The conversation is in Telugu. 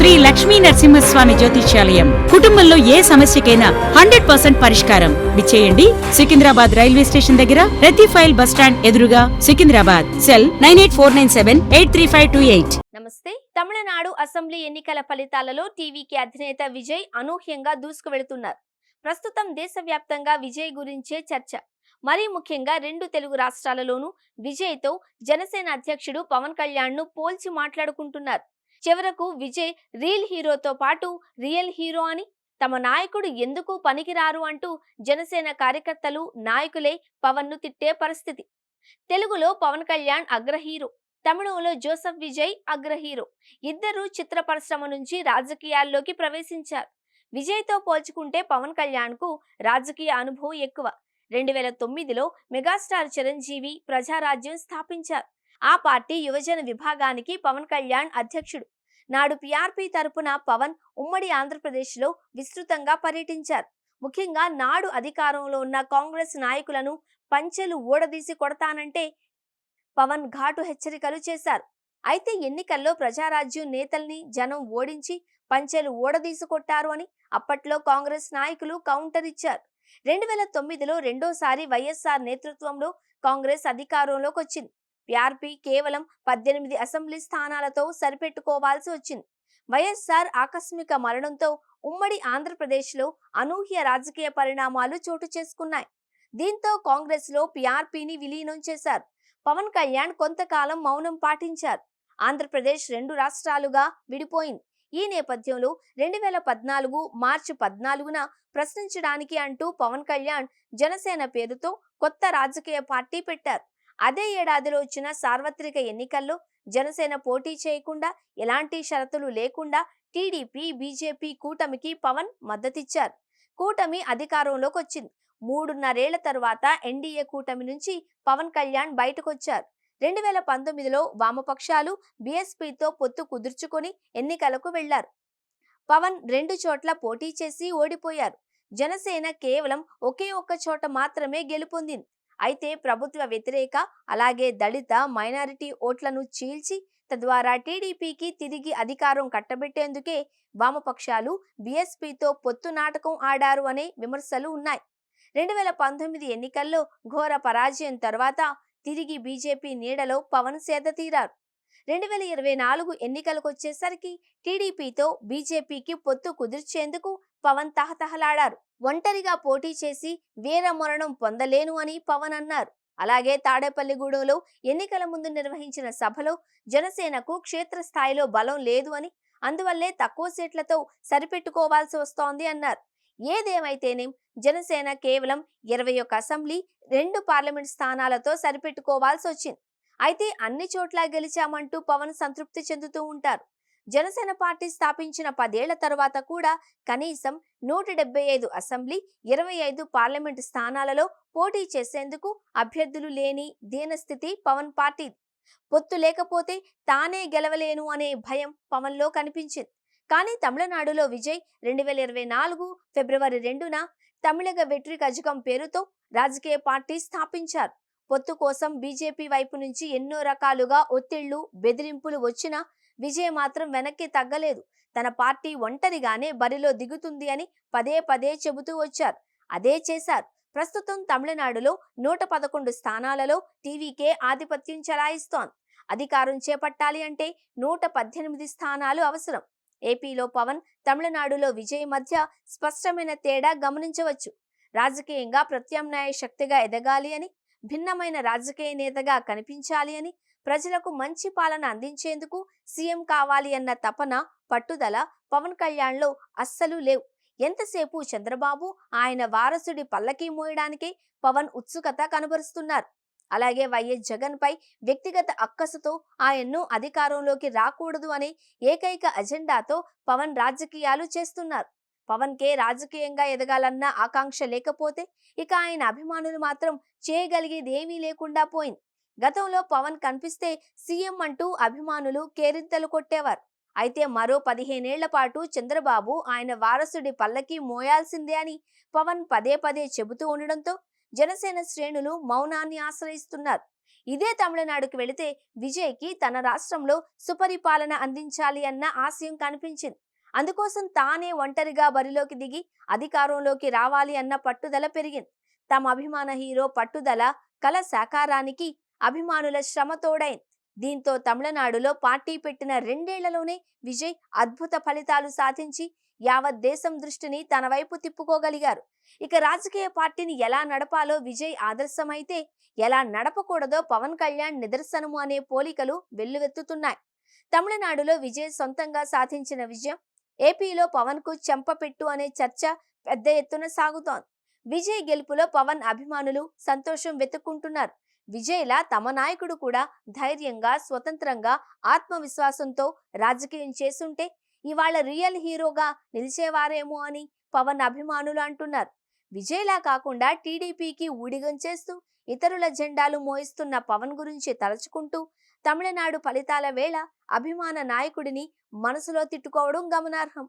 శ్రీ లక్ష్మీ నరసింహస్వామి జ్యోతిష్యాలయం. కుటుంబంలో ఏ సమస్యకైనా 100% పరిష్కారం. విచ్చేయండి. సికింద్రాబాద్ రైల్వే స్టేషన్ దగ్గర రతిఫైల్ బస్ స్టాండ్ ఎదురుగా, సికింద్రాబాద్. సెల్ 9849783528. నమస్తే. తమిళనాడు అసెంబ్లీ ఎన్నికల ఫలితాలలో టీవీకి అధినేత విజయ్ అనూహ్యంగా దూసుకువెళుతున్నారు. ప్రస్తుతం దేశవ్యాప్తంగా విజయ్ గురించే చర్చ. మరీ ముఖ్యంగా రెండు తెలుగు రాష్ట్రాలలోనూ విజయ్తో జనసేన అధ్యక్షుడు పవన్ కళ్యాణ్ ను పోల్చి మాట్లాడుకుంటున్నారు. చివరకు విజయ్ రీల్ హీరోతో పాటు రియల్ హీరో అని, తమ నాయకుడు ఎందుకు పనికిరారు అంటూ జనసేన కార్యకర్తలు, నాయకులే పవన్ ను తిట్టే పరిస్థితి. తెలుగులో పవన్ కళ్యాణ్ అగ్ర హీరో, తమిళంలో జోసెఫ్ విజయ్ అగ్ర హీరో. ఇద్దరు చిత్ర పరిశ్రమ నుంచి రాజకీయాల్లోకి ప్రవేశించారు. విజయ్తో పోల్చుకుంటే పవన్ కళ్యాణ్ కు రాజకీయ అనుభవం ఎక్కువ. 2009లో మెగాస్టార్ చిరంజీవి ప్రజారాజ్యం స్థాపించారు. ఆ పార్టీ యువజన విభాగానికి పవన్ కళ్యాణ్ అధ్యక్షుడు. నాడు పీఆర్పీ తరపున పవన్ ఉమ్మడి ఆంధ్రప్రదేశ్లో విస్తృతంగా పర్యటించారు. ముఖ్యంగా నాడు అధికారంలో ఉన్న కాంగ్రెస్ నాయకులను పంచెలు ఊడదీసి కొడతానంటే పవన్ ఘాటు హెచ్చరికలు చేశారు. అయితే ఎన్నికల్లో ప్రజారాజ్యం నేతల్ని జనం ఓడించి పంచెలు ఊడదీసి కొట్టారు అని అప్పట్లో కాంగ్రెస్ నాయకులు కౌంటర్ ఇచ్చారు. 2009లో రెండోసారి వైఎస్ఆర్ నేతృత్వంలో కాంగ్రెస్ అధికారంలోకి వచ్చింది. పీఆర్పీ కేవలం 18 అసెంబ్లీ స్థానాలతో సరిపెట్టుకోవాల్సి వచ్చింది. వైఎస్ఆర్ ఆకస్మిక మరణంతో ఉమ్మడి ఆంధ్రప్రదేశ్లో అనూహ్య రాజకీయ పరిణామాలు చోటు చేసుకున్నాయి. దీంతో కాంగ్రెస్ లో పీఆర్పీని విలీనం చేశారు. పవన్ కళ్యాణ్ కొంతకాలం మౌనం పాటించారు. ఆంధ్రప్రదేశ్ 2 రాష్ట్రాలుగా విడిపోయింది. ఈ నేపథ్యంలో 2014 మార్చి 14న ప్రశ్నించడానికి అంటూ పవన్ కళ్యాణ్ జనసేన పేరుతో కొత్త రాజకీయ పార్టీ పెట్టారు. అదే ఏడాదిలో వచ్చిన సార్వత్రిక ఎన్నికల్లో జనసేన పోటీ చేయకుండా, ఎలాంటి షరతులు లేకుండా టీడీపీ, బీజేపీ కూటమికి పవన్ మద్దతిచ్చారు. కూటమి అధికారంలోకి వచ్చింది. 3.5 తర్వాత ఎన్డీఏ కూటమి నుంచి పవన్ కళ్యాణ్ బయటకొచ్చారు. 2019లో వామపక్షాలు బీఎస్పీతో పొత్తు కుదుర్చుకొని ఎన్నికలకు వెళ్లారు. పవన్ 2 చోట్ల పోటీ చేసి ఓడిపోయారు. జనసేన కేవలం ఒకే ఒక్క చోట మాత్రమే గెలుపొందింది. అయితే ప్రభుత్వ వ్యతిరేక, అలాగే దళిత, మైనారిటీ ఓట్లను చీల్చి తద్వారా టీడీపీకి తిరిగి అధికారం కట్టబెట్టేందుకే వామపక్షాలు బీఎస్పీతో పొత్తు నాటకం ఆడారు అనే విమర్శలు ఉన్నాయి. 2019 ఎన్నికల్లో ఘోర పరాజయం తర్వాత తిరిగి బీజేపీ నీడలో పవన్ సేద తీరారు. 2024 ఎన్నికలకొచ్చేసరికి టీడీపీతో బీజేపీకి పొత్తు కుదిర్చేందుకు పవన్ తహతహలాడారు. ఒంటరిగా పోటీ చేసి వీరమరణం పొందలేను అని పవన్ అన్నారు. అలాగే తాడేపల్లిగూడెంలో ఎన్నికల ముందు నిర్వహించిన సభలో జనసేనకు క్షేత్రస్థాయిలో బలం లేదు అని, అందువల్లే తక్కువ సీట్లతో సరిపెట్టుకోవాల్సి వస్తోంది అన్నారు. ఏదేమైతేనేం జనసేన కేవలం 21 అసెంబ్లీ, 2 పార్లమెంట్ స్థానాలతో సరిపెట్టుకోవాల్సి వచ్చింది. అయితే అన్ని చోట్ల గెలిచామంటూ పవన్ సంతృప్తి చెందుతూ ఉంటారు. జనసేన పార్టీ స్థాపించిన 10 ఏళ్ల తర్వాత కూడా కనీసం 175 అసెంబ్లీ, 25 పార్లమెంటు స్థానాలలో పోటీ చేసేందుకు అభ్యర్థులు లేని దీనస్థితి పవన్ పార్టీ. పొత్తు లేకపోతే తానే గెలవలేను అనే భయం పవన్లో కనిపించింది. కానీ తమిళనాడులో విజయ్ 2024 ఫిబ్రవరి 2న తమిళగ వెట్రి కజగం పేరుతో రాజకీయ పార్టీ స్థాపించారు. పొత్తు కోసం బీజేపీ వైపు నుంచి ఎన్నో రకాలుగా ఒత్తిళ్లు, బెదిరింపులు వచ్చినా విజయ్ మాత్రం వెనక్కి తగ్గలేదు. తన పార్టీ ఒంటరిగానే బరిలో దిగుతుంది అని పదే పదే చెబుతూ వచ్చారు. అదే చేశారు. ప్రస్తుతం తమిళనాడులో 111 స్థానాలలో టీవీకే ఆధిపత్యం చెలాయిస్తోంది. అధికారం చేపట్టాలి అంటే 118 స్థానాలు అవసరం. ఏపీలో పవన్, తమిళనాడులో విజయ్ మధ్య స్పష్టమైన తేడా గమనించవచ్చు. రాజకీయంగా ప్రత్యామ్నాయ శక్తిగా ఎదగాలి అని, భిన్నమైన రాజకీయ నేతగా కనిపించాలి అని, ప్రజలకు మంచి పాలన అందించేందుకు సీఎం కావాలి అన్న తపన, పట్టుదల పవన్ కళ్యాణ్లో అస్సలు లేవు. ఎంతసేపు చంద్రబాబు, ఆయన వారసుడి పల్లకీ మోయడానికే పవన్ ఉత్సుకత కనబరుస్తున్నారు. అలాగే వైఎస్ జగన్ పై వ్యక్తిగత అక్కసుతో ఆయన్ను అధికారంలోకి రాకూడదు అనే ఏకైక అజెండాతో పవన్ రాజకీయాలు చేస్తున్నారు. పవన్ కే రాజకీయంగా ఎదగాలన్న ఆకాంక్ష లేకపోతే ఇక ఆయన అభిమానులు మాత్రం చేయగలిగేది ఏమీ లేకుండా పోయింది. గతంలో పవన్ కనిపిస్తే సీఎం అంటూ అభిమానులు కేరింతలు కొట్టేవారు. అయితే మరో 15 ఏళ్ల పాటు చంద్రబాబు ఆయన వారసుడి పల్లకి మోయాల్సిందే అని పవన్ పదే పదే చెబుతూ ఉండడంతో జనసేన శ్రేణులు మౌనాన్ని ఆశ్రయిస్తున్నారు. ఇదే తమిళనాడుకు వెళితే విజయ్కి తన రాష్ట్రంలో సుపరిపాలన అందించాలి అన్న ఆశయం కనిపించింది. అందుకోసం తానే ఒంటరిగా బరిలోకి దిగి అధికారంలోకి రావాలి అన్న పట్టుదల పెరిగింది. తమ అభిమాన హీరో పట్టుదల, కల సాకారానికి అభిమానుల శ్రమ తోడైంది. దీంతో తమిళనాడులో పార్టీ పెట్టిన 2 ఏళ్లలోనే విజయ్ అద్భుత ఫలితాలు సాధించి యావత్ దేశం దృష్టిని తన వైపు తిప్పుకోగలిగారు. ఇక రాజకీయ పార్టీని ఎలా నడపాలో విజయ్ ఆదర్శమైతే, ఎలా నడపకూడదో పవన్ కళ్యాణ్ నిదర్శనము అనే పోలికలు వెల్లువెత్తుతున్నాయి. తమిళనాడులో విజయ్ సొంతంగా సాధించిన విజయం, ఏపీలో పవన్ కు చెంపపెట్టు అనే చర్చ పెద్ద ఎత్తున సాగుతోంది. విజయ్ గెలుపులో పవన్ అభిమానులు సంతోషం వెతుక్కుంటున్నారు. విజయ్లా తమ నాయకుడు కూడా ధైర్యంగా, స్వతంత్రంగా, ఆత్మవిశ్వాసంతో రాజకీయం చేసుంటే ఇవాళ రియల్ హీరోగా నిలిచేవారేమో అని పవన్ అభిమానులు అంటున్నారు. విజయ్లా కాకుండా టీడీపీకి ఊడిగం చేస్తూ ఇతరుల జెండాలు మోయిస్తున్న పవన్ గురించి తలుచుకుంటూ తమిళనాడు ఫలితాల వేళ అభిమాన నాయకుడిని మనసులో తిట్టుకోవడం గమనార్హం.